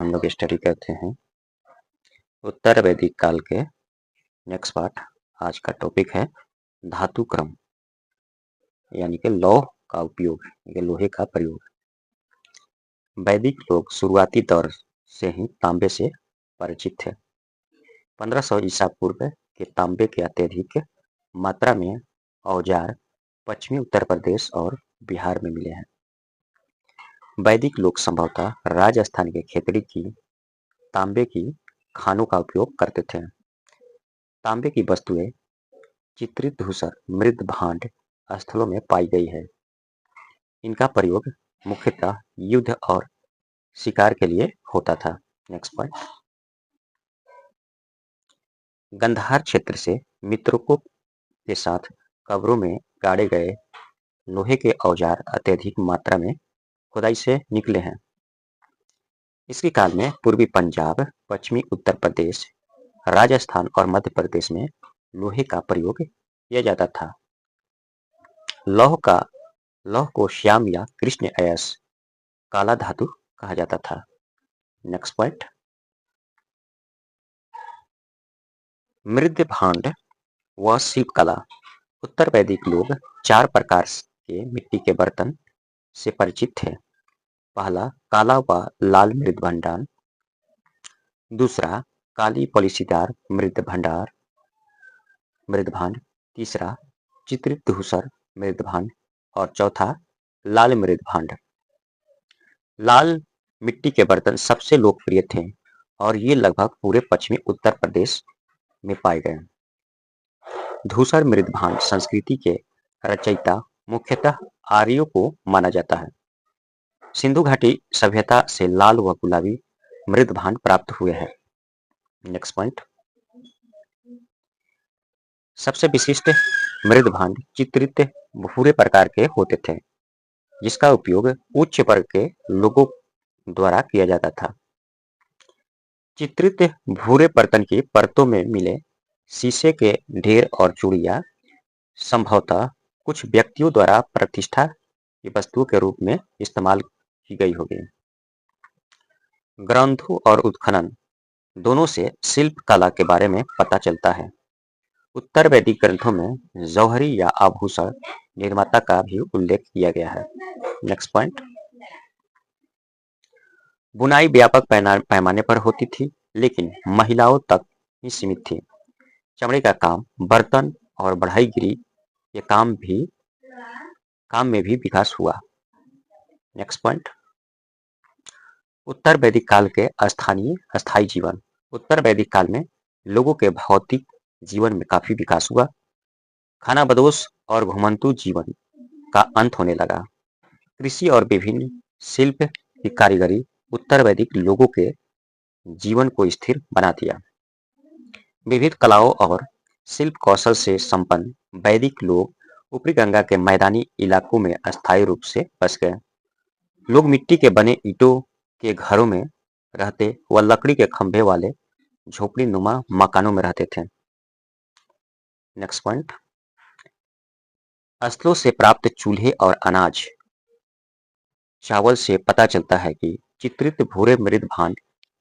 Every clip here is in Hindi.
हम लोग स्टडी करते हैं उत्तर वैदिक काल के नेक्स्ट पार्ट। आज का टॉपिक है धातु क्रम, यानी कि लौह का उपयोग, लोहे का प्रयोग। वैदिक लोग शुरुआती दौर से ही तांबे से परिचित थे। 1500 ईसा पूर्व के तांबे के अत्यधिक मात्रा में औजार पश्चिमी उत्तर प्रदेश और बिहार में मिले हैं। वैदिक लोग संभवतः राजस्थान के खेतड़ी की तांबे की खानों का उपयोग करते थे। तांबे की वस्तुएं चित्रित धूसर मृद भांड स्थलों में पाई गई है। इनका प्रयोग मुख्यतः युद्ध और शिकार के लिए होता था। नेक्स्ट पॉइंट, गंधार क्षेत्र से मित्रों के साथ कब्रों में गाड़े गए लोहे के औजार अत्यधिक मात्रा में खुदाई से निकले हैं। इसी काल में पूर्वी पंजाब, पश्चिमी उत्तर प्रदेश, राजस्थान और मध्य प्रदेश में लोहे का प्रयोग किया जाता था। लौह को श्याम या कृष्ण अयस काला धातु कहा जाता था। नेक्स्ट पॉइंट, मृद भांड व शिल्पकला। उत्तर वैदिक लोग 4 प्रकार के मिट्टी के बर्तन से परिचित थे। पहला काला व लाल मृद भांड, दूसरा काली पॉलिशीदार मृद भांड, तीसरा चित्रित धूसर मृद भांड और चौथा लाल मृद भांड। लाल मिट्टी के बर्तन सबसे लोकप्रिय थे और ये लगभग पूरे पश्चिमी उत्तर प्रदेश में पाए गए। धूसर मृद भांड संस्कृति के रचयिता मुख्यतः आर्यों को माना जाता है। सिंधु घाटी सभ्यता से लाल व गुलाबी मृद भांड प्राप्त हुए हैं। नेक्स्ट पॉइंट, सबसे विशिष्ट मृद भांड चित्रित भूरे प्रकार के होते थे, जिसका उपयोग उच्च वर्ग के लोगों द्वारा किया जाता था। चित्रित भूरे बर्तन की परतों में मिले शीशे के ढेर और चूड़ियां संभवतः कुछ व्यक्तियों द्वारा प्रतिष्ठा की वस्तुओं के रूप में इस्तेमाल की गई होगी। ग्रंथों और उत्खनन दोनों से शिल्प कला के बारे में पता चलता है। उत्तर वैदिक ग्रंथों में जौहरी या आभूषण निर्माता का भी उल्लेख किया गया है। नेक्स्ट पॉइंट, बुनाई व्यापक पैमाने पर होती थी, लेकिन महिलाओं तक ही सीमित थी। चमड़े का काम, बर्तन और बढ़ईगिरी के काम में भी विकास हुआ। नेक्स्ट पॉइंट, उत्तर वैदिक काल के अस्थायी जीवन। उत्तर वैदिक काल में लोगों के भौतिक जीवन में काफी विकास हुआ। खानाबदोश और घुमंतू जीवन का अंत होने लगा। कृषि और विभिन्न शिल्प की कारीगरी उत्तर वैदिक लोगों के जीवन को स्थिर बना दिया। विविध कलाओं और शिल्प कौशल से संपन्न वैदिक लोग ऊपरी गंगा के मैदानी इलाकों में अस्थायी रूप से बस गए। लोग मिट्टी के बने ईंटों के घरों में रहते व लकड़ी के खंभे वाले झोपड़ी नुमा मकानों में रहते थे। नेक्स्ट पॉइंट, स्थलों से प्राप्त चूल्हे और अनाज चावल से पता चलता है कि चित्रित भूरे मृद भांड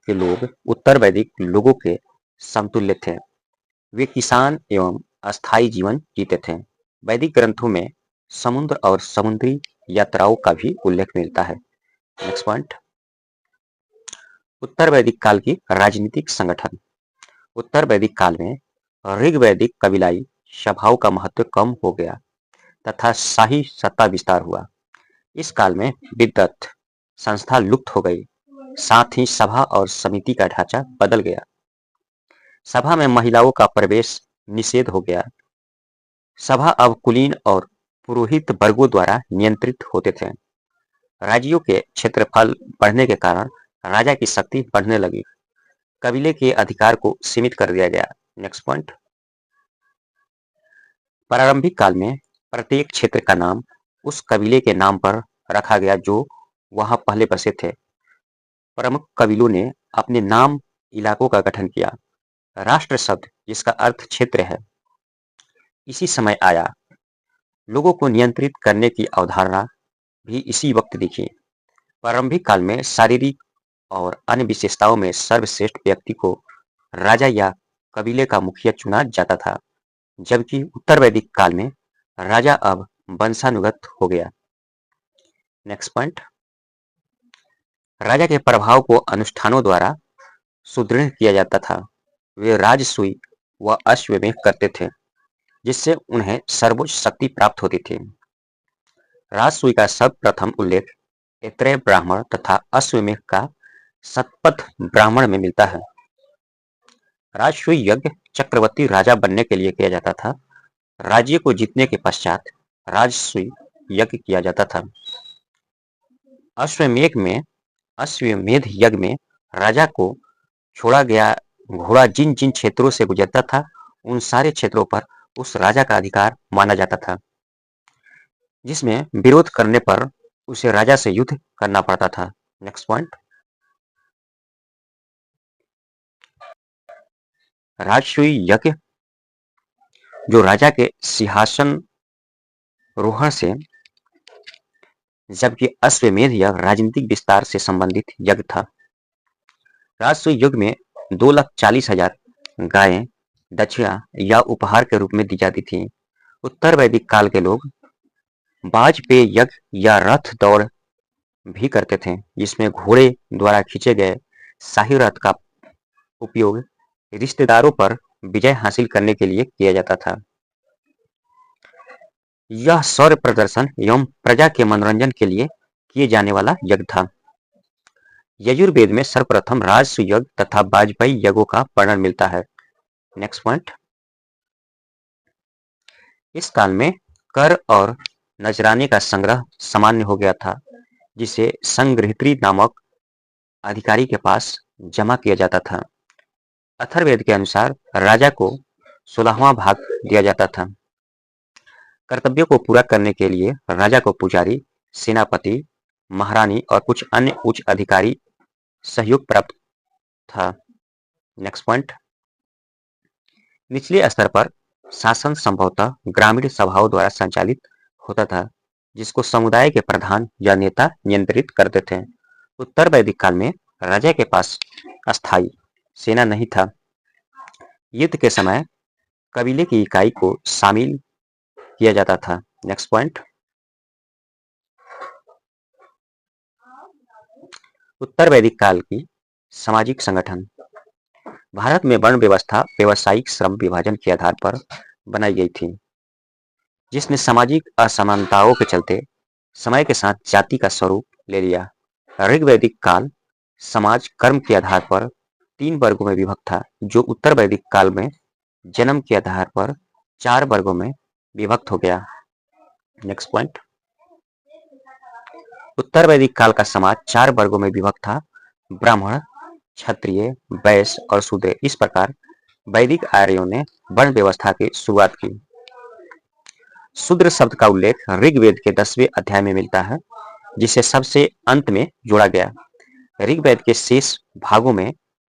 के लोग उत्तर वैदिक लोगों के समतुल्य थे। वे किसान एवं अस्थायी जीवन जीते थे। वैदिक ग्रंथों में समुद्र और समुद्री यात्राओं का भी उल्लेख मिलता है। नेक्स्ट पॉइंट, उत्तर वैदिक काल की राजनीतिक संगठन। उत्तर वैदिक काल में ऋग्वैदिक कबीलाई सभाओं का महत्व कम हो गया तथा शाही सत्ता विस्तार हुआ। इस काल में विद्वत संस्था लुप्त हो गई, साथ ही सभा और समिति का ढांचा बदल गया। सभा में महिलाओं का प्रवेश निषेध हो गया। सभा अब कुलीन और पुरोहित वर्गों द्वारा नियंत्रित होते थे। राज्यों के क्षेत्रफल बढ़ने के कारण राजा की शक्ति बढ़ने लगी। कबीले के अधिकार को सीमित कर दिया गया। नेक्स्ट पॉइंट, प्रारंभिक काल में प्रत्येक क्षेत्र का नाम उस कबीले के नाम पर रखा गया जो वहां पहले बसे थे। प्रमुख कबीलों ने अपने नाम इलाकों का गठन किया। राष्ट्र शब्द, जिसका अर्थ क्षेत्र है, इसी समय आया। लोगों को नियंत्रित करने की अवधारणा भी इसी वक्त दिखी। प्रारंभिक काल में शारीरिक और अन्य विशेषताओं में सर्वश्रेष्ठ व्यक्ति को राजा या कबीले का मुखिया चुना जाता था, जबकि उत्तर वैदिक काल में राजा अब वंशानुगत हो गया। नेक्स्ट पॉइंट, राजा के प्रभाव को अनुष्ठानों द्वारा सुदृढ़ किया जाता था। वे राजसूय व अश्वमेध करते थे, जिससे उन्हें सर्वोच्च शक्ति प्राप्त होती थी। राजसूय का सर्वप्रथम उल्लेख ऐत्रेय ब्राह्मण तथा अश्वमेध का शतपथ ब्राह्मण में मिलता है। राजसूय यज्ञ चक्रवर्ती राजा बनने के लिए किया जाता था। राज्य को जीतने के पश्चात राजसूय यज्ञ किया जाता था। अश्वमेध यज्ञ में राजा को छोड़ा गया घोड़ा जिन जिन क्षेत्रों से गुजरता था, उन सारे क्षेत्रों पर उस राजा का अधिकार माना जाता था, जिसमें विरोध करने पर उसे राजा से युद्ध करना पड़ता था। नेक्स्ट पॉइंट, राजसूय यज्ञ जो राजा के सिंहासन रोहण से, जबकि अश्वमेध यज्ञ राजनीतिक विस्तार से संबंधित यज्ञ था। राजसूय यज्ञ में 2,40,000 गायें दक्षिणा या उपहार के रूप में दी जाती थी। उत्तर वैदिक काल के लोग वाजपेय यज्ञ या रथ दौड़ भी करते थे, जिसमें घोड़े द्वारा खींचे गए शाही रथ का उपयोग रिश्तेदारों पर विजय हासिल करने के लिए किया जाता था। यह शौर्य प्रदर्शन एवं प्रजा के मनोरंजन के लिए किए जाने वाला यज्ञ था। यजुर्वेद में सर्वप्रथम राजसूय यज्ञ तथा वाजपेयी यज्ञों का वर्णन मिलता है। नेक्स्ट पॉइंट, इस काल में कर और नजराने का संग्रह सामान्य हो गया था, जिसे संग्रहित्री नामक अधिकारी के पास जमा किया जाता था। अथर्ववेद के अनुसार राजा को 16वां भाग दिया जाता था। कर्तव्यों को पूरा करने के लिए राजा को पुजारी, सेनापति, महारानी और कुछ अन्य उच्च अधिकारी सहयोग प्राप्त था। नेक्स्ट पॉइंट, निचले स्तर पर शासन संभवतः ग्रामीण सभाओं द्वारा संचालित होता था, जिसको समुदाय के प्रधान या नेता नियंत्रित करते थे। उत्तर वैदिक काल में राजा के पास अस्थायी सेना नहीं था। युद्ध के समय कबीले की इकाई को शामिल किया जाता था। नेक्स्ट पॉइंट, उत्तर वैदिक काल की सामाजिक संगठन। भारत में वर्ण व्यवस्था व्यावसायिक श्रम विभाजन के आधार पर बनाई गई थी, जिसने सामाजिक असमानताओं के चलते समय के साथ जाति का स्वरूप ले लिया। ऋग्वैदिक काल समाज कर्म के आधार पर 3 वर्गों में विभक्त था, जो उत्तर वैदिक काल में जन्म के आधार पर 4 वर्गों में विभक्त हो गया। नेक्स्ट पॉइंट, उत्तर वैदिक काल का समाज 4 वर्गों में विभक्त था: ब्राह्मण, क्षत्रिय, वैश्य और शूद्र। इस प्रकार वैदिक आर्यों ने वर्ण व्यवस्था की शुरुआत की। शूद्र शब्द का उल्लेख ऋग्वेद के 10वें अध्याय में मिलता है, जिसे सबसे अंत में जोड़ा गया। ऋग्वेद के शेष भागों में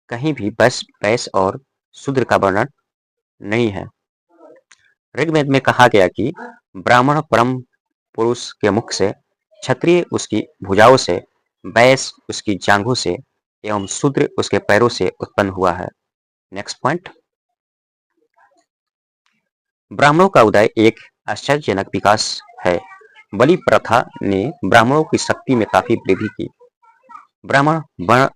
कहीं भी वैश्य और शूद्र का वर्णन नहीं है। ऋग्वेद में कहा गया कि ब्राह्मण परम पुरुष के मुख से, क्षत्रिय उसकी भुजाओं से, वैश्य उसकी जांघों से एवं शूद्र उसके पैरों से उत्पन्न हुआ है। नेक्स्ट पॉइंट, ब्राह्मणों का उदय एक आश्चर्यजनक विकास है। बलि प्रथा ने ब्राह्मणों की शक्ति में काफी वृद्धि की। ब्राह्मण वर्ण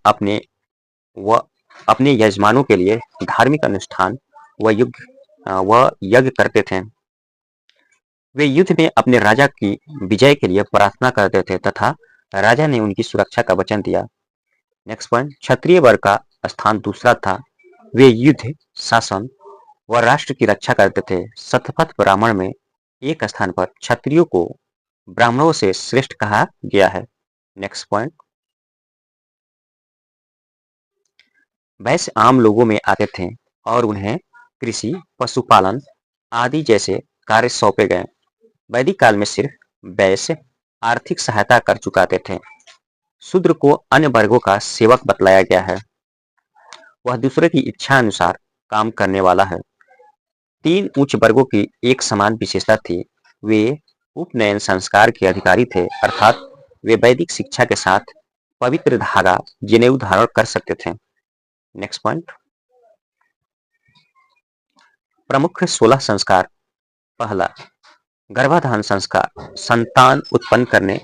अपने यजमानों के लिए धार्मिक अनुष्ठान व यज्ञ करते थे। वे युद्ध में अपने राजा की विजय के लिए प्रार्थना करते थे तथा राजा ने उनकी सुरक्षा का वचन दिया। नेक्स्ट पॉइंट, क्षत्रिय वर्ग का स्थान दूसरा था। वे युद्ध, शासन व राष्ट्र की रक्षा करते थे। शतपथ ब्राह्मण में एक स्थान पर क्षत्रियों को ब्राह्मणों से श्रेष्ठ कहा गया है। नेक्स्ट पॉइंट, वैश्य आम लोगों में आते थे और उन्हें कृषि, पशुपालन आदि जैसे कार्य सौंपे गए। वैदिक काल में सिर्फ वैश्य आर्थिक सहायता कर चुकाते थे। शूद्र को अन्य वर्गों का सेवक बतलाया गया है। वह दूसरे की इच्छा अनुसार काम करने वाला है। 3 उच्च वर्गों की एक समान विशेषता थी। वे उपनयन संस्कार के अधिकारी थे, अर्थात वे वैदिक शिक्षा के साथ पवित्र धागा जनेऊ धारण कर सकते थे। नेक्स्ट पॉइंट, प्रमुख 16 संस्कार। पहला, गर्भाधान संस्कार, संतान उत्पन्न करने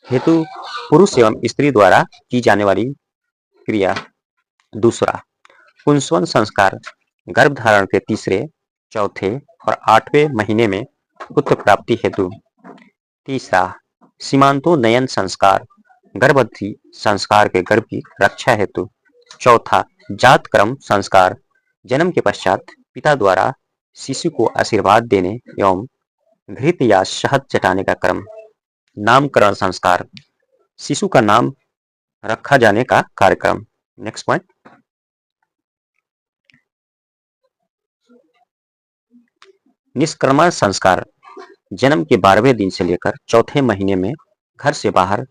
हेतु पुरुष एवं स्त्री द्वारा की जाने वाली क्रिया। दूसरा, पुंसवन संस्कार, गर्भ धारण के तीसरे, चौथे और 8वें महीने में पुत्र प्राप्ति हेतु। तीसरा, सीमांतोन्नयन संस्कार, गर्भवती संस्कार के गर्भ की रक्षा हेतु। चौथा, जात क्रम संस्कार, जन्म के पश्चात पिता द्वारा शिशु को आशीर्वाद देने एवं घृत या शहद चटाने का क्रम। नामकरण संस्कार, शिशु का नाम रखा जाने का कार्यक्रम। नेक्स्ट पॉइंट, निष्क्रमण संस्कार, जन्म के 12वें दिन से लेकर चौथे महीने में घर से बाहर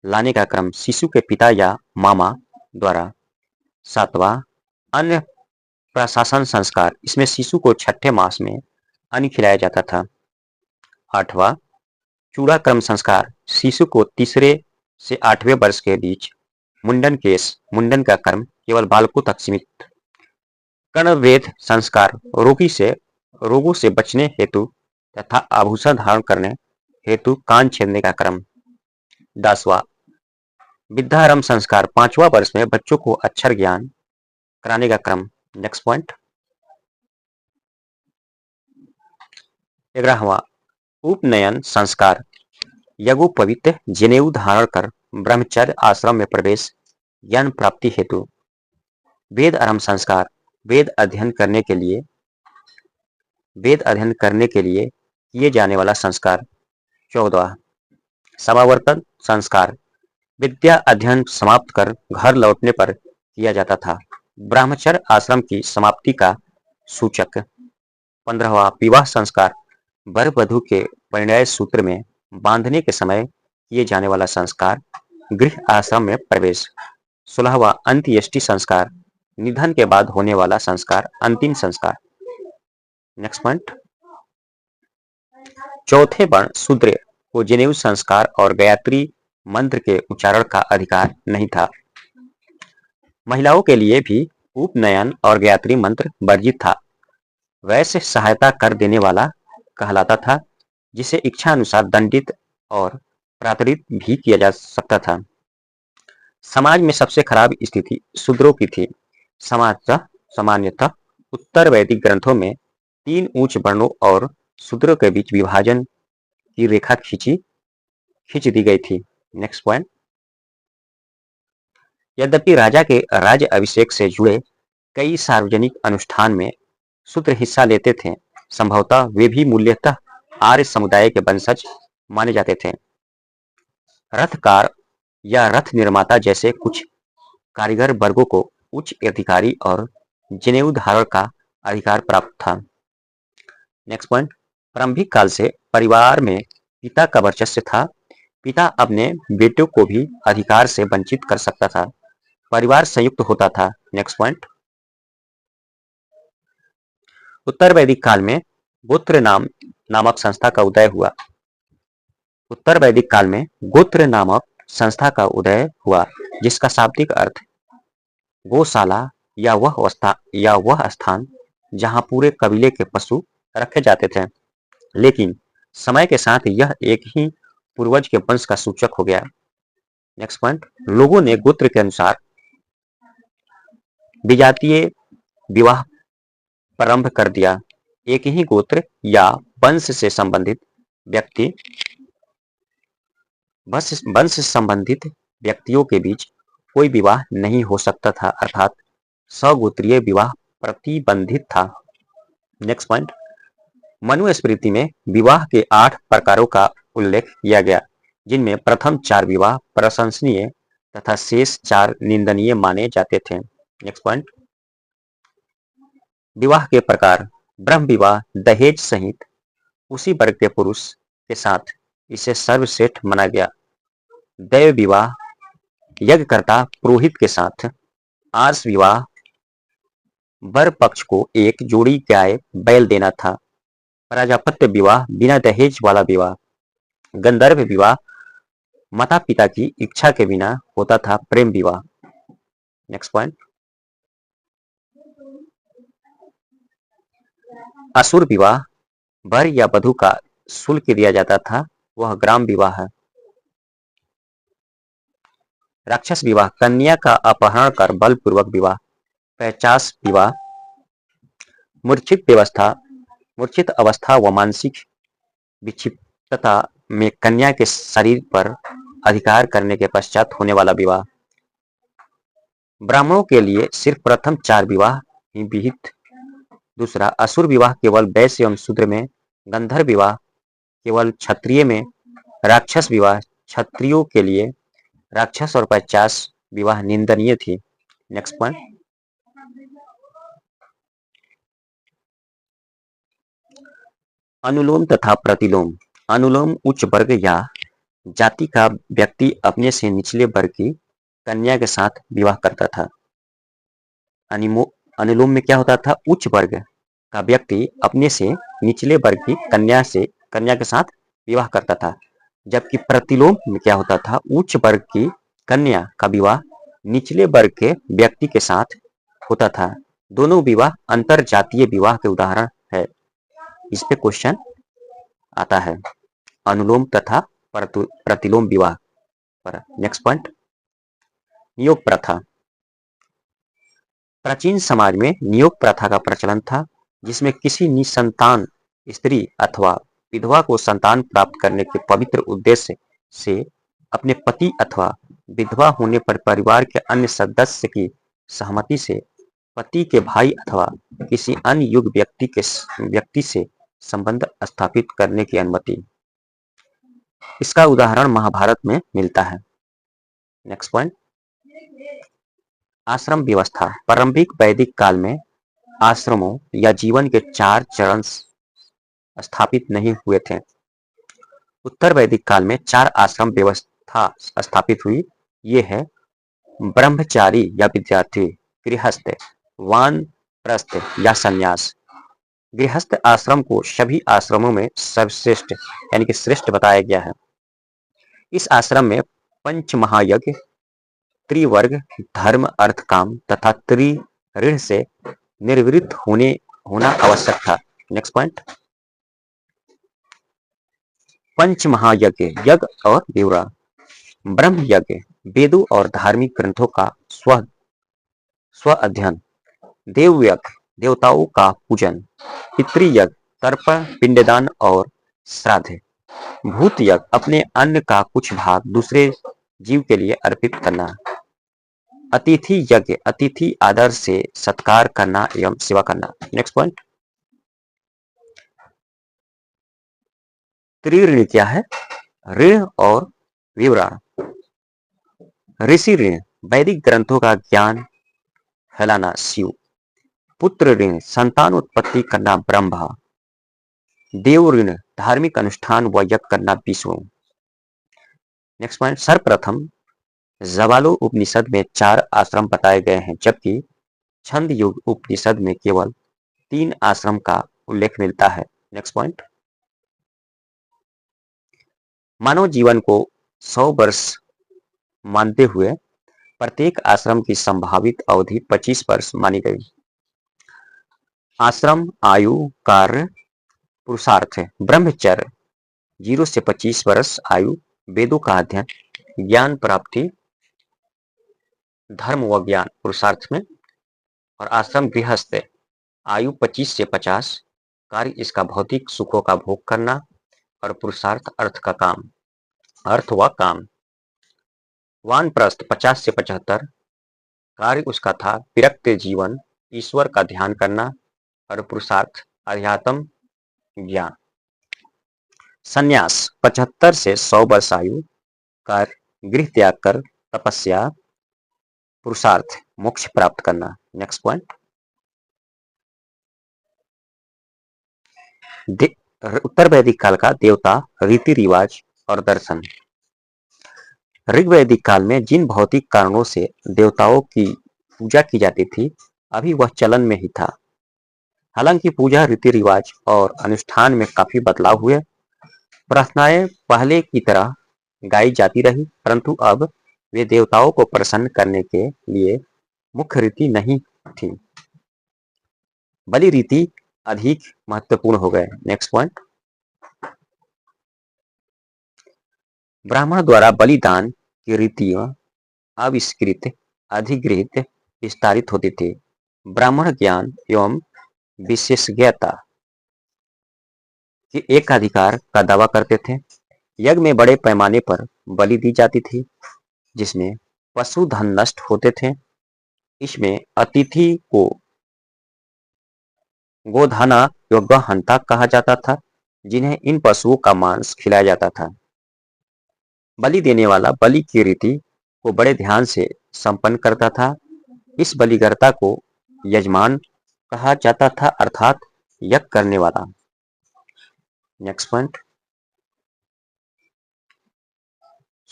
लाने का क्रम शिशु के पिता या मामा द्वारा। सातवां, अन्य प्रशासन संस्कार, इसमें शिशु को छठे मास में अन्न खिलाया जाता था। आठवां, चूड़ाक्रम संस्कार, शिशु को तीसरे से 8वें वर्ष के बीच मुंडन केश मुंडन का कर्म केवल बालकों तक सीमित। कर्णवेध संस्कार, रोगों से बचने हेतु तथा आभूषण धारण करने हेतु कान छेदने का क्रम। 10वां, विद्यारंभ संस्कार, 5वां वर्ष में बच्चों को अक्षर ज्ञान कराने का क्रम। नेक्स्ट पॉइंट, 11वां, उपनयन संस्कार, यज्ञोपवीत जनेऊ धारण कर ब्रह्मचर्य आश्रम में प्रवेश ज्ञान प्राप्ति हेतु। वेद आरंभ संस्कार, वेद अध्ययन करने के लिए किए जाने वाला संस्कार। 14वां, समावर्तन संस्कार, विद्या अध्ययन समाप्त कर घर लौटने पर किया जाता था, ब्रह्मचर्य आश्रम की समाप्ति का सूचक। 15वां, विवाह संस्कार, वर वधू के परिणय सूत्र में बांधने के समय किए जाने वाला संस्कार, गृह आश्रम में प्रवेश। 16वां, अंत्येष्टि संस्कार, निधन के बाद होने वाला संस्कार, अंतिम संस्कार। नेक्स्ट पॉइंट, चौथे वर्ण शूद्र को जनेऊ संस्कार और गायत्री मंत्र के उच्चारण का अधिकार नहीं था। महिलाओं के लिए भी उपनयन और गायत्री मंत्र वर्जित था। वैसे सहायता कर देने वाला कहलाता था, जिसे इच्छा अनुसार दंडित और प्रातरित भी किया जा सकता था। समाज में सबसे खराब स्थिति शूद्रों की थी। सामान्यतः उत्तर वैदिक ग्रंथों में 3 उच्च वर्णों और शूद्रों के बीच विभाजन की रेखा खींच दी गई थी। नेक्स्ट पॉइंट, यद्यपि राजा के राज्य अभिषेक से जुड़े कई सार्वजनिक अनुष्ठान में शूद्र हिस्सा लेते थे, संभवतः वे भी मूल्यतः आर्य समुदाय के वंशज माने जाते थे। रथकार या रथ निर्माता जैसे कुछ कारीगर वर्गों को उच्च अधिकारी और जनेऊ धारण का अधिकार प्राप्त था। नेक्स्ट पॉइंट, प्रारंभिक काल से परिवार में पिता का वर्चस्व था। पिता अपने बेटों को भी अधिकार से वंचित कर सकता था। परिवार संयुक्त होता था। नेक्स्ट पॉइंट, उत्तर वैदिक काल में गोत्र नामक संस्था का उदय हुआ। उत्तर वैदिक काल में गोत्र नामक संस्था का उदय हुआ, जिसका शाब्दिक अर्थ गौशाला या वह स्थान जहां पूरे कबीले के पशु रखे जाते थे। लेकिन समय के साथ यह एक ही पूर्वज के वंश का सूचक हो गया। नेक्स्ट पॉइंट, लोगों ने गोत्र के अनुसार विजातीय विवाह प्रारंभ कर दिया। एक ही गोत्र या वंश से संबंधित व्यक्तियों के बीच कोई विवाह नहीं हो सकता था, अर्थात सगोत्रीय विवाह प्रतिबंधित था। नेक्स्ट पॉइंट, मनुस्मृति में विवाह के 8 प्रकारों का उल्लेख किया गया, जिनमें प्रथम 4 विवाह प्रशंसनीय तथा शेष 4 निंदनीय माने जाते थे। नेक्स्ट पॉइंट, विवाह के प्रकार, ब्रह्म विवाह दहेज सहित उसी वर्ग के पुरुष के साथ इसे सर्वश्रेष्ठ माना गया। दैव विवाह यज्ञकर्ता पुरोहित के साथ। आर्ष विवाह वर पक्ष को एक जोड़ी गाय बैल देना था। प्राजापत्य विवाह बिना दहेज वाला विवाह। गंधर्व विवाह माता पिता की इच्छा के बिना होता था प्रेम विवाह। नेक्स्ट पॉइंट, असुर विवाह, वर या वधू का शुल्क दिया जाता था, वह ग्राम विवाह है। राक्षस विवाह, कन्या का अपहरण कर बलपूर्वक विवाह। पैचास विवाह, मूर्छित व्यवस्था, मूर्छित अवस्था व मानसिक विक्षिप्तता में कन्या के शरीर पर अधिकार करने के पश्चात होने वाला विवाह। ब्राह्मणों के लिए सिर्फ प्रथम 4 विवाह ही विहित। दूसरा, असुर विवाह केवल वैश्य एवं शूद्र में, गंधर्व विवाह केवल क्षत्रिय में, राक्षस विवाह क्षत्रियों के लिए, राक्षस और 50 विवाह निंदनीय थी। नेक्स्ट पॉइंट, अनुलोम तथा प्रतिलोम। अनुलोम उच्च वर्ग या जाति का व्यक्ति अपने से निचले वर्ग की कन्या के साथ विवाह करता था। अनुलोम में क्या होता था, उच्च वर्ग का व्यक्ति अपने से निचले वर्ग की कन्या के साथ विवाह करता था, जबकि प्रतिलोम में क्या होता था, उच्च वर्ग की कन्या का विवाह निचले वर्ग के व्यक्ति के साथ होता था। दोनों विवाह अंतर जातीय विवाह के उदाहरण है। इस पे क्वेश्चन आता है अनुलोम तथा प्रतिलोम विवाह पर। नेक्स्ट पॉइंट, नियोग प्रथा। प्राचीन समाज में नियोग प्रथा का प्रचलन था, जिसमें किसी निसंतान स्त्री अथवा विधवा को संतान प्राप्त करने के पवित्र उद्देश्य से अपने पति अथवा विधवा होने पर परिवार के अन्य सदस्य की सहमति से पति के भाई अथवा किसी अन्य युग व्यक्ति से संबंध स्थापित करने की अनुमति। इसका उदाहरण महाभारत में मिलता है। नेक्स्ट पॉइंट, आश्रम व्यवस्था। प्रारंभिक वैदिक काल में आश्रमों या जीवन के 4 चरण स्थापित नहीं हुए थे। उत्तर वैदिक काल में 4 आश्रम व्यवस्था स्थापित हुई। ये है ब्रह्मचारी या विद्यार्थी, गृहस्थ, वानप्रस्थ या संन्यास। गृहस्थ आश्रम को सभी आश्रमों में सर्वश्रेष्ठ यानी कि श्रेष्ठ बताया गया है। इस आश्रम में पंच महायज्ञ, त्रिवर्ग, धर्म अर्थ काम तथा त्रिऋण से निर्वृत्त होना आवश्यक था। नेक्स्ट पॉइंट, पंच महायज्ञ, यज्ञ और विवरण। ब्रह्म यज्ञ, वेदों और धार्मिक ग्रंथों का स्व अध्ययन। देव यज्ञ, देवताओं का पूजन। पितृयज्ञ, तर्पण, पिंडदान और श्राद्ध। भूत यज्ञ, अपने अन्न का कुछ भाग दूसरे जीव के लिए अर्पित करना। अतिथि यज्ञ, अतिथि आदर से सत्कार करना एवं सेवा करना। नेक्स्ट पॉइंट, त्रिऋण क्या है, ऋण और विवरण। ऋषि ऋण, वैदिक ग्रंथों का ज्ञान फैलाना, शिव। पुत्र ऋण, संतान उत्पत्ति करना, ब्रह्मा। देव ऋण, धार्मिक अनुष्ठान व यज्ञ करना, विष्णु। नेक्स्ट पॉइंट, सर्वप्रथम जवालो उपनिषद में 4 आश्रम बताए गए हैं, जबकि छंद युग उपनिषद में केवल 3 आश्रम का उल्लेख मिलता है। नेक्स्ट पॉइंट, मानव जीवन को 100 वर्ष मानते हुए प्रत्येक आश्रम की संभावित अवधि 25 वर्ष मानी गई। आश्रम, आयु, कार्य, पुरुषार्थ। ब्रह्मचर्य 0 से 25 वर्ष आयु, वेदों का अध्ययन, ज्ञान प्राप्ति, धर्म व ज्ञान पुरुषार्थ में। और आश्रम गृहस्थ, आयु 25 से 50, कार्य इसका भौतिक सुखों का भोग करना और पुरुषार्थ अर्थ व काम। वानप्रस्थ 50 से 75, कार्य उसका था विरक्त जीवन, ईश्वर का ध्यान करना और पुरुषार्थ अध्यात्म ज्ञान। संन्यास 75 से 100 वर्ष आयु, कार्य गृह त्याग कर तपस्या, पुरुषार्थ मोक्ष प्राप्त करना। नेक्स्ट पॉइंट, उत्तर वैदिक काल का देवता, रीति रिवाज और दर्शन। ऋग्वैदिक काल में जिन भौतिक कारणों से देवताओं की पूजा की जाती थी, अभी वह चलन में ही था। हालांकि पूजा रीति रिवाज और अनुष्ठान में काफी बदलाव हुए। प्रार्थनाएं पहले की तरह गाई जाती रही, परंतु अब वे देवताओं को प्रसन्न करने के लिए मुख्य रीति नहीं थी। बलि रीति अधिक महत्वपूर्ण हो गए। नेक्स्ट पॉइंट, ब्राह्मण द्वारा बलिदान की रीतियां आविष्कृत, अधिगृहित, विस्तारित होती थी। ब्राह्मण ज्ञान एवं विशेषज्ञता के एकाधिकार का दावा करते थे। यज्ञ में बड़े पैमाने पर बलि दी जाती थी, जिसमें पशुधन नष्ट होते थे। इसमें अतिथि को गोधाना एवं गौहंता कहा जाता था, जिन्हें इन पशुओं का मांस खिलाया जाता था। बलि देने वाला बलि की रीति को बड़े ध्यान से संपन्न करता था। इस बलिकर्ता को यजमान कहा जाता था, अर्थात यज्ञ करने वाला। नेक्स्ट पॉइंट,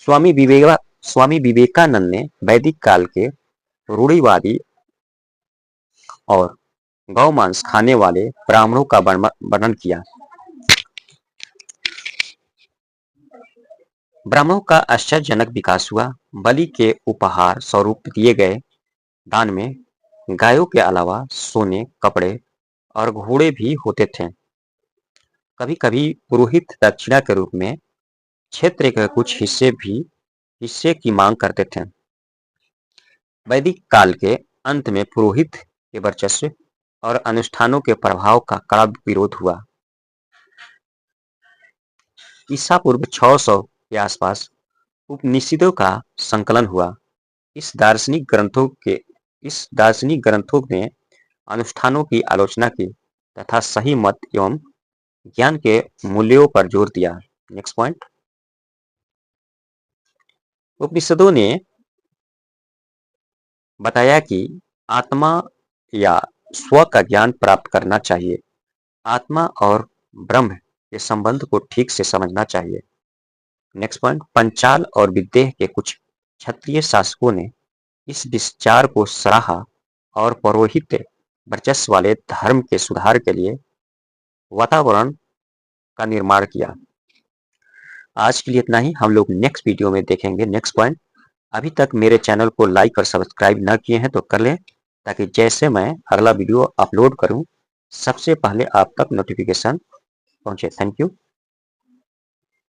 स्वामी विवेकानंद ने वैदिक काल के रूढ़िवादी और गौ मांस खाने वाले ब्राह्मणों का वर्णन किया। ब्राह्मणों का आश्चर्यजनक विकास हुआ। बलि के उपहार स्वरूप दिए गए दान में गायों के अलावा सोने, कपड़े और घोड़े भी होते थे। कभी कभी पुरोहित दक्षिणा के रूप में क्षेत्र के कुछ हिस्से की मांग करते थे। वैदिक काल के अंत में पुरोहित के वर्चस्व और अनुष्ठानों के प्रभाव का कड़ा विरोध हुआ। ईसा पूर्व 600 के आसपास उपनिषदों का संकलन हुआ। इस दार्शनिक ग्रंथों ने अनुष्ठानों की आलोचना की तथा सही मत एवं ज्ञान के मूल्यों पर जोर दिया। नेक्स्ट पॉइंट, उपनिषदों ने बताया कि आत्मा या स्व का ज्ञान प्राप्त करना चाहिए। आत्मा और ब्रह्म के संबंध को ठीक से समझना चाहिए। नेक्स्ट पॉइंट, पंचाल और विदेह के कुछ क्षत्रिय शासकों ने इस विचार को सराहा और पौरोहित्य वर्चस्व वाले धर्म के सुधार के लिए वातावरण का निर्माण किया। आज के लिए इतना ही, हम लोग नेक्स्ट वीडियो में देखेंगे नेक्स्ट पॉइंट। अभी तक मेरे चैनल को लाइक और सब्सक्राइब न किए हैं तो कर लें, ताकि जैसे मैं अगला वीडियो अपलोड करूं सबसे पहले आप तक नोटिफिकेशन पहुंचे। Thank you.